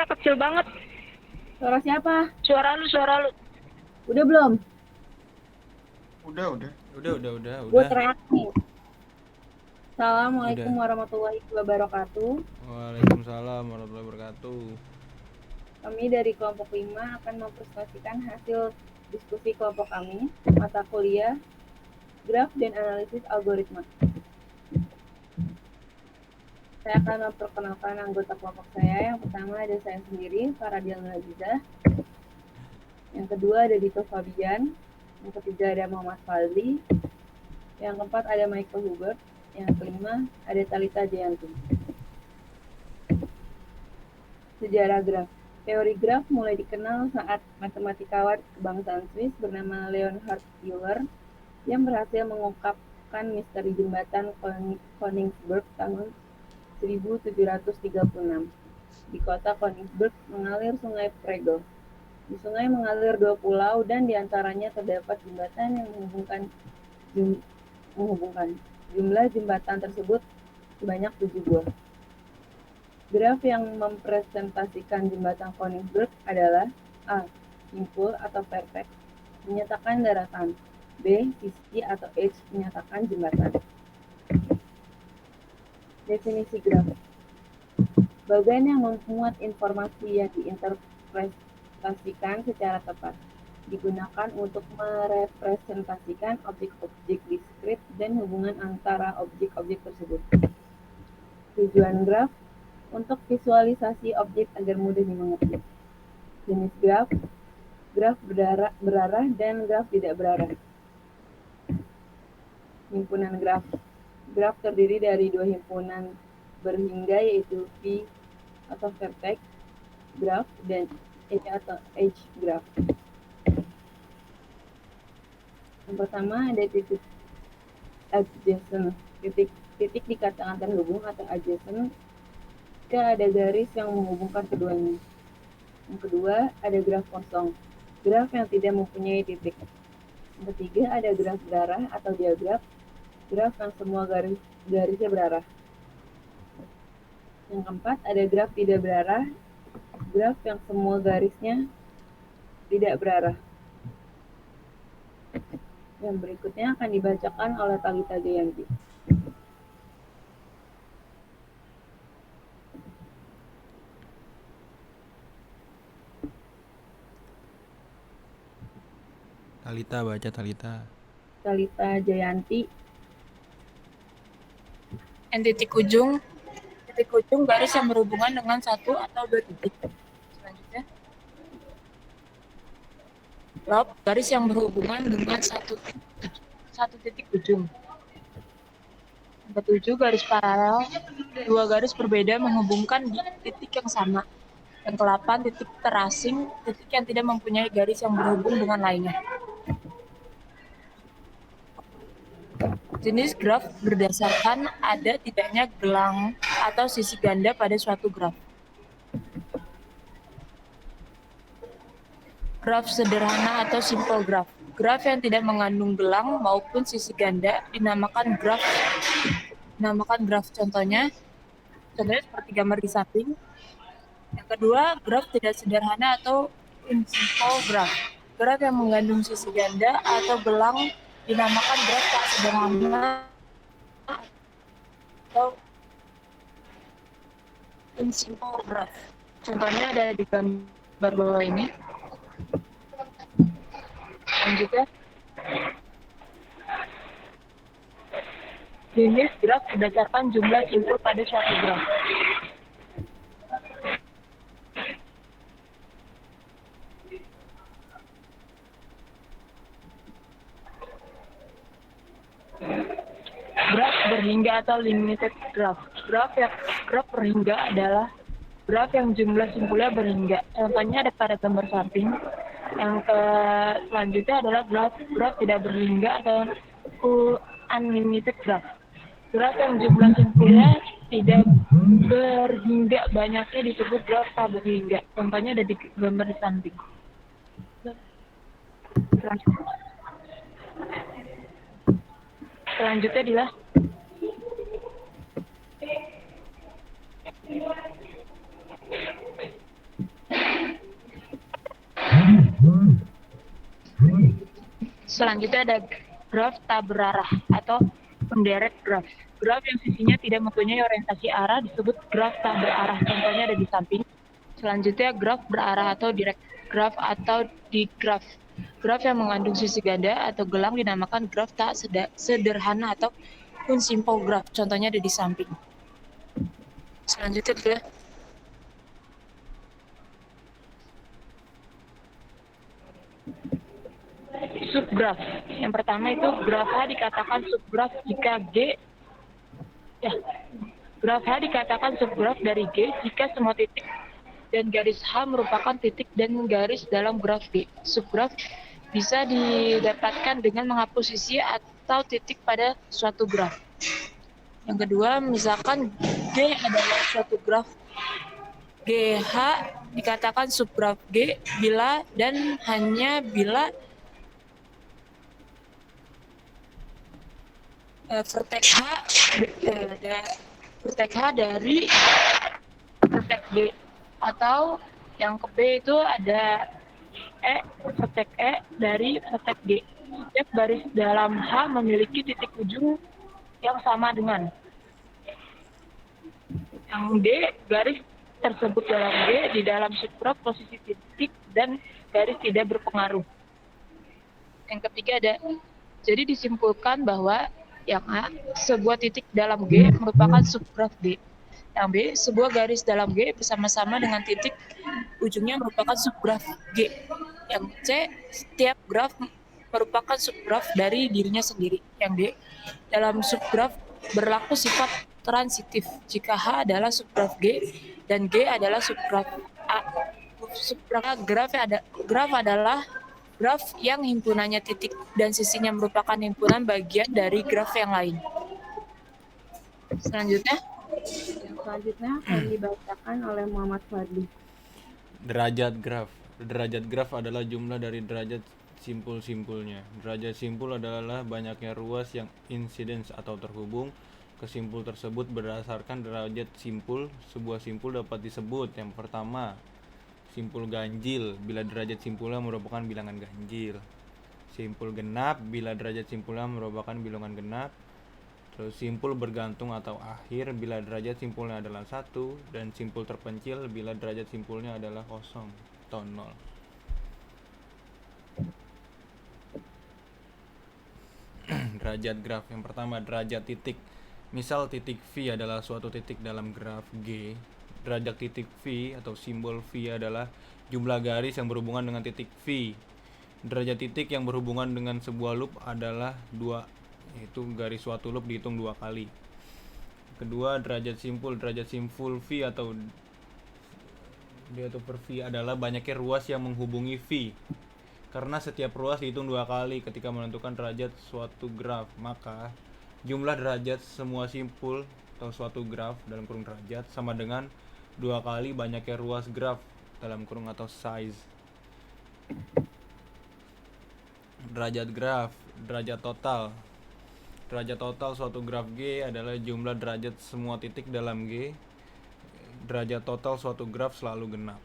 suara kecil banget. Suara siapa? Suara lu. Udah belum? Udah. Gue Udah. teriak nih. Assalamualaikum Udah. warahmatullahi wabarakatuh. Waalaikumsalam warahmatullahi wabarakatuh. Kami dari kelompok 5 akan mempresentasikan hasil diskusi kelompok kami, mata kuliah, graf dan analisis algoritma. Saya akan memperkenalkan anggota kelompok saya. Yang pertama ada saya sendiri, Faradial Nazizah. Yang kedua ada Dito Fabian. Yang ketiga ada Muhammad Fadli. Yang keempat ada Michael Hubert. Yang kelima ada Talita Jayanti. Sejarah graf. Teori graf mulai dikenal saat matematikawan kebangsaan Swiss bernama Leonhard Euler yang berhasil mengungkapkan misteri jembatan Königsberg tahun 1736. Di kota Königsberg mengalir sungai Pregel. Di sungai mengalir 2 pulau dan diantaranya terdapat jembatan yang menghubungkan. Jumlah jembatan tersebut sebanyak 7 buah. Graf yang mempresentasikan jembatan Königsberg adalah A. Simpul atau perfect, menyatakan daratan. B. Sisi atau edge, menyatakan jembatan. Definisi graf. Bagian yang memuat informasi yang diinterpretasikan secara tepat, digunakan untuk merepresentasikan objek-objek diskrit dan hubungan antara objek-objek tersebut. Tujuan graf untuk visualisasi objek agar mudah dimengerti. Jenis graf, graf berarah dan graf tidak berarah. Himpunan graf. Graf terdiri dari 2 himpunan berhingga yaitu V atau vertex graf dan E atau edge graf. Yang pertama ada titik adjacent. Titik dikatakan terhubung atau adjacent jika ada garis yang menghubungkan keduanya. Yang kedua ada graf kosong. Graf yang tidak mempunyai titik. Yang ketiga ada graf berarah atau diagraf. Graf yang semua garisnya berarah. Yang keempat ada graf tidak berarah. Graf yang semua garisnya tidak berarah. Yang berikutnya akan dibacakan oleh Talita Jayanti. Talita baca Talita. Talita Jayanti. Titik ujung garis yang berhubungan dengan satu atau dua titik. Selanjutnya, graf garis yang berhubungan dengan satu titik ujung. Yang ketujuh, garis paralel, dua garis berbeda menghubungkan di titik yang sama. Yang ke-8, titik terasing, titik yang tidak mempunyai garis yang berhubung dengan lainnya. Jenis graf berdasarkan ada tidaknya gelang atau sisi ganda pada suatu graf. Graf sederhana atau simple graf. Graf yang tidak mengandung gelang maupun sisi ganda dinamakan graf. Contohnya seperti gambar di samping. Yang kedua, graf tidak sederhana atau simple graf. Graf yang mengandung sisi ganda atau gelang dinamakan graf tak sederhana atau simple graf. Contohnya ada di gambar bawah ini. Selanjutnya, jenis graf berdasarkan jumlah simpul pada suatu graf. Graf berhingga atau limited graf. Graf berhingga adalah graf yang jumlah simpulnya berhingga. Contohnya ada pada gambar samping. Yang selanjutnya adalah graf tidak berhingga atau unlimited graf. Graf yang jumlah simpulnya tidak berhingga banyaknya disebut graf tak berhingga. Contohnya ada di gambar di samping. Selanjutnya adalah Selanjutnya ada graf tak berarah atau indirect graph. Graf yang sisinya tidak mempunyai orientasi arah disebut graf tak berarah. Contohnya ada di samping. Selanjutnya graf berarah atau direct graph atau digraph. Graf yang mengandung sisi ganda atau gelang dinamakan graf tak sederhana atau simple graph. Contohnya ada di samping. Selanjutnya adalah subgraf. Yang pertama itu graf H dikatakan subgraf jika graf H dikatakan subgraf dari G jika semua titik dan garis H merupakan titik dan garis dalam graf G. Subgraf bisa didapatkan dengan menghapus sisi atau titik pada suatu graf. Yang kedua, misalkan G adalah suatu graf, GH dikatakan subgraf G bila dan hanya bila vertex H dari vertex B, atau yang ke B itu ada vertex E dari vertex G. Setiap garis dalam H memiliki titik ujung yang sama dengan yang D. Garis tersebut dalam G di dalam subgraf posisi titik dan garis tidak berpengaruh. Yang ketiga ada, jadi disimpulkan bahwa yang A, sebuah titik dalam G merupakan subgraf G. Yang B, sebuah garis dalam G bersama-sama dengan titik ujungnya merupakan subgraf G. Yang C, setiap graf merupakan subgraf dari dirinya sendiri. Yang D, dalam subgraf berlaku sifat transitif jika H adalah subgraf G dan G adalah subgraf A. Subgraf graf adalah graf yang himpunannya titik dan sisinya merupakan himpunan bagian dari graf yang lain. Selanjutnya akan dibacakan oleh Muhammad Fadli. Derajat graf. Derajat graf adalah jumlah dari derajat simpul-simpulnya. Derajat simpul adalah banyaknya ruas yang insidens atau terhubung ke simpul tersebut berdasarkan derajat simpul. Sebuah simpul dapat disebut yang pertama simpul ganjil bila derajat simpulnya merupakan bilangan ganjil. Simpul genap bila derajat simpulnya merupakan bilangan genap. Terus simpul bergantung atau akhir bila derajat simpulnya adalah 1, dan simpul terpencil bila derajat simpulnya adalah 0 atau 0. Derajat graf. Yang pertama, derajat titik. Misal titik V adalah suatu titik dalam graf G. Derajat titik V atau simbol V adalah jumlah garis yang berhubungan dengan titik V. Derajat titik yang berhubungan dengan sebuah loop adalah 2, yaitu garis suatu loop dihitung 2 kali. Kedua, derajat simpul. Derajat simpul V atau D atau per V adalah banyaknya ruas yang menghubungi V. Karena setiap ruas dihitung 2 kali ketika menentukan derajat suatu graf, maka jumlah derajat semua simpul atau suatu graf dalam kurung derajat sama dengan 2 kali banyaknya ruas graf dalam kurung atau size. Derajat graf. Derajat total. Derajat total suatu graf G adalah jumlah derajat semua titik dalam G. Derajat total suatu graf selalu genap.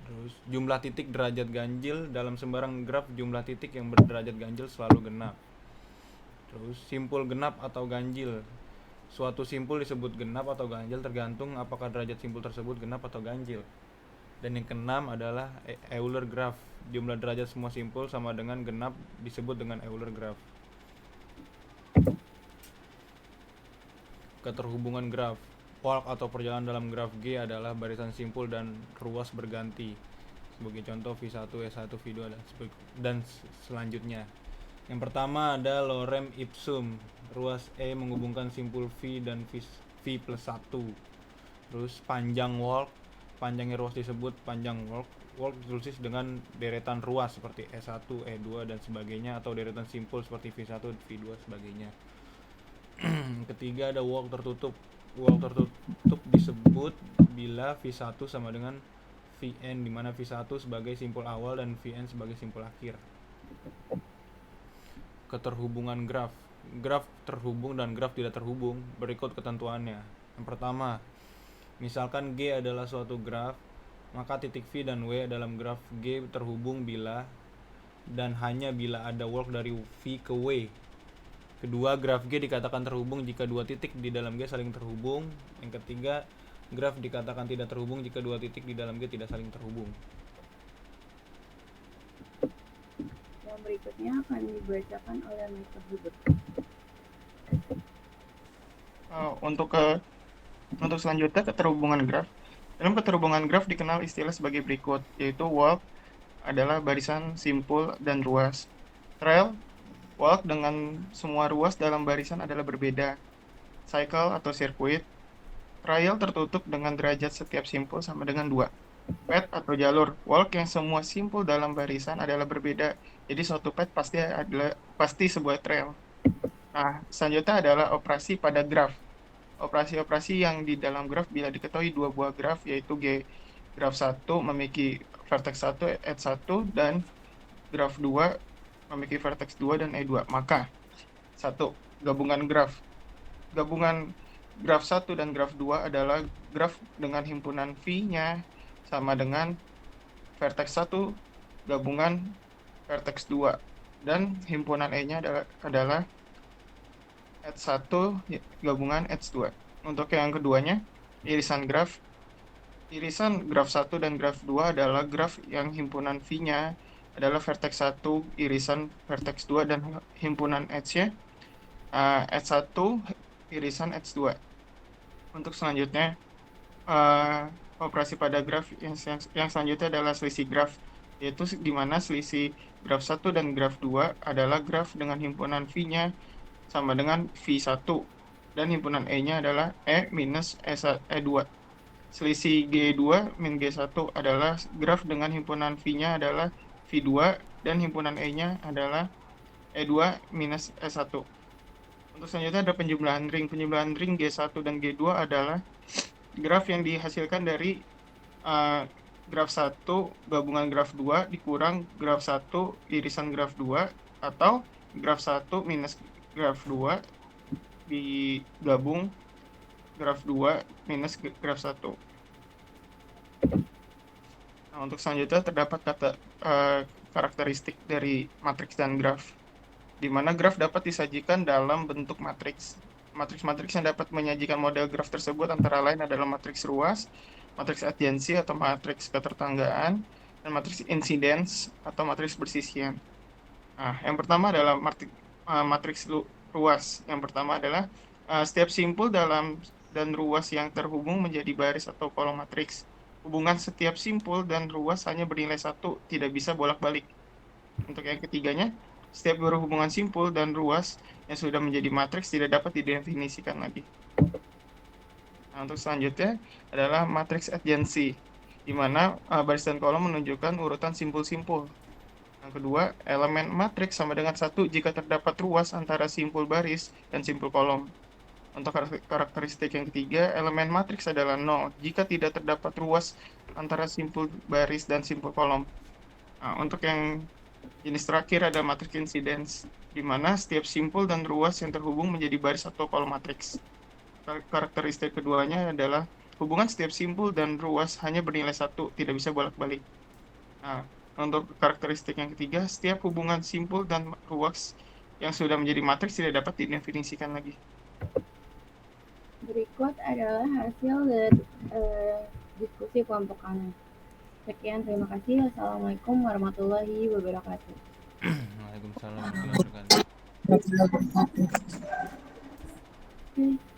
Terus jumlah titik derajat ganjil dalam sembarang graf, jumlah titik yang berderajat ganjil selalu genap. Terus simpul genap atau ganjil. Suatu simpul disebut genap atau ganjil tergantung apakah derajat simpul tersebut genap atau ganjil. Dan yang keenam adalah Euler graph. Jumlah derajat semua simpul sama dengan genap disebut dengan Euler graph. Keterhubungan graf. Walk atau perjalanan dalam graf G adalah barisan simpul dan ruas berganti. Sebagai contoh V1, S1, V2 dan selanjutnya. Yang pertama ada lorem ipsum. Ruas E menghubungkan simpul V dan V plus 1. Terus panjang walk. Panjangnya ruas disebut panjang walk. Walk ditulis dengan deretan ruas seperti E1, E2 dan sebagainya, atau deretan simpul seperti V1, V2 sebagainya. Ketiga ada walk tertutup. Walk tertutup disebut bila V1 sama dengan Vn, di mana V1 sebagai simpul awal dan Vn sebagai simpul akhir. Keterhubungan graf. Graf terhubung dan graf tidak terhubung. Berikut ketentuannya. Yang pertama, misalkan G adalah suatu graf, maka titik V dan W dalam graf G terhubung bila dan hanya bila ada walk dari V ke W. Kedua, graf G dikatakan terhubung jika dua titik di dalam G saling terhubung. Yang ketiga, graf dikatakan tidak terhubung jika dua titik di dalam G tidak saling terhubung. Yang berikutnya akan dibacakan oleh Mr. Hubert. Untuk selanjutnya keterhubungan graf. Dalam keterhubungan graf dikenal istilah sebagai berikut, yaitu walk adalah barisan simpul dan ruas. Trail, walk dengan semua ruas dalam barisan adalah berbeda. Cycle atau sirkuit, trail tertutup dengan derajat setiap simpul sama dengan 2. Path atau jalur, walk yang semua simpul dalam barisan adalah berbeda. Jadi suatu path pasti sebuah trail. Nah, selanjutnya adalah operasi pada graf. Operasi-operasi yang di dalam graf bila diketahui dua buah graf, yaitu graf 1 memiliki vertex 1, edge 1, dan graf 2 memiliki vertex 2 dan E2. Maka, 1. Gabungan graf. Gabungan graf 1 dan graf 2 adalah graf dengan himpunan V-nya sama dengan vertex 1 gabungan vertex 2. Dan himpunan E-nya adalah edge 1 gabungan edge 2. Untuk yang keduanya, irisan graf. Irisan graf 1 dan graf 2 adalah graf yang himpunan V-nya adalah vertex 1 irisan vertex 2 dan himpunan edge-nya edge 1 irisan edge 2. Untuk selanjutnya, operasi pada graf yang selanjutnya adalah selisih graf, yaitu di mana selisih graf 1 dan graf 2 adalah graf dengan himpunan V-nya sama dengan V1 dan himpunan E-nya adalah E minus E2. Selisih G2 min G1 adalah graf dengan himpunan V-nya adalah V2 dan himpunan E-nya adalah E2 minus E1. Untuk selanjutnya ada penjumlahan ring. Penjumlahan ring G1 dan G2 adalah graf yang dihasilkan dari graf 1 gabungan graf 2 dikurang graf 1 irisan graf 2 atau graf 1 minus graf 2 digabung graf 2 minus graf 1. Nah, untuk selanjutnya terdapat karakteristik dari matriks dan graf, di mana graf dapat disajikan dalam bentuk matriks. Matriks-matriks yang dapat menyajikan model graf tersebut antara lain adalah matriks ruas, matriks adjensi atau matriks ketertanggaan, dan matriks insidence atau matriks bersisian. Nah, yang pertama adalah matriks ruas. Yang pertama adalah setiap simpul dalam dan ruas yang terhubung menjadi baris atau kolom matriks. Hubungan setiap simpul dan ruas hanya bernilai 1, tidak bisa bolak-balik. Untuk yang ketiganya, setiap berhubungan simpul dan ruas yang sudah menjadi matriks tidak dapat didefinisikan lagi. Nah, untuk selanjutnya adalah matriks adjensi, di mana baris dan kolom menunjukkan urutan simpul-simpul. Yang kedua, elemen matriks sama dengan 1 jika terdapat ruas antara simpul baris dan simpul kolom. Untuk karakteristik yang ketiga, elemen matriks adalah 0 jika tidak terdapat ruas antara simpul baris dan simpul kolom. Nah, untuk yang jenis terakhir ada matriks insidence, di mana setiap simpul dan ruas yang terhubung menjadi baris atau kolom matriks. Karakteristik keduanya adalah hubungan setiap simpul dan ruas hanya bernilai 1, tidak bisa bolak-balik. Nah, untuk karakteristik yang ketiga, setiap hubungan simpul dan ruas yang sudah menjadi matriks tidak dapat didefinisikan lagi. Berikut adalah hasil dari diskusi kelompok kanan. Sekian, terima kasih. Assalamualaikum warahmatullahi wabarakatuh. Waalaikumsalam warahmatullahi wabarakatuh. Oke.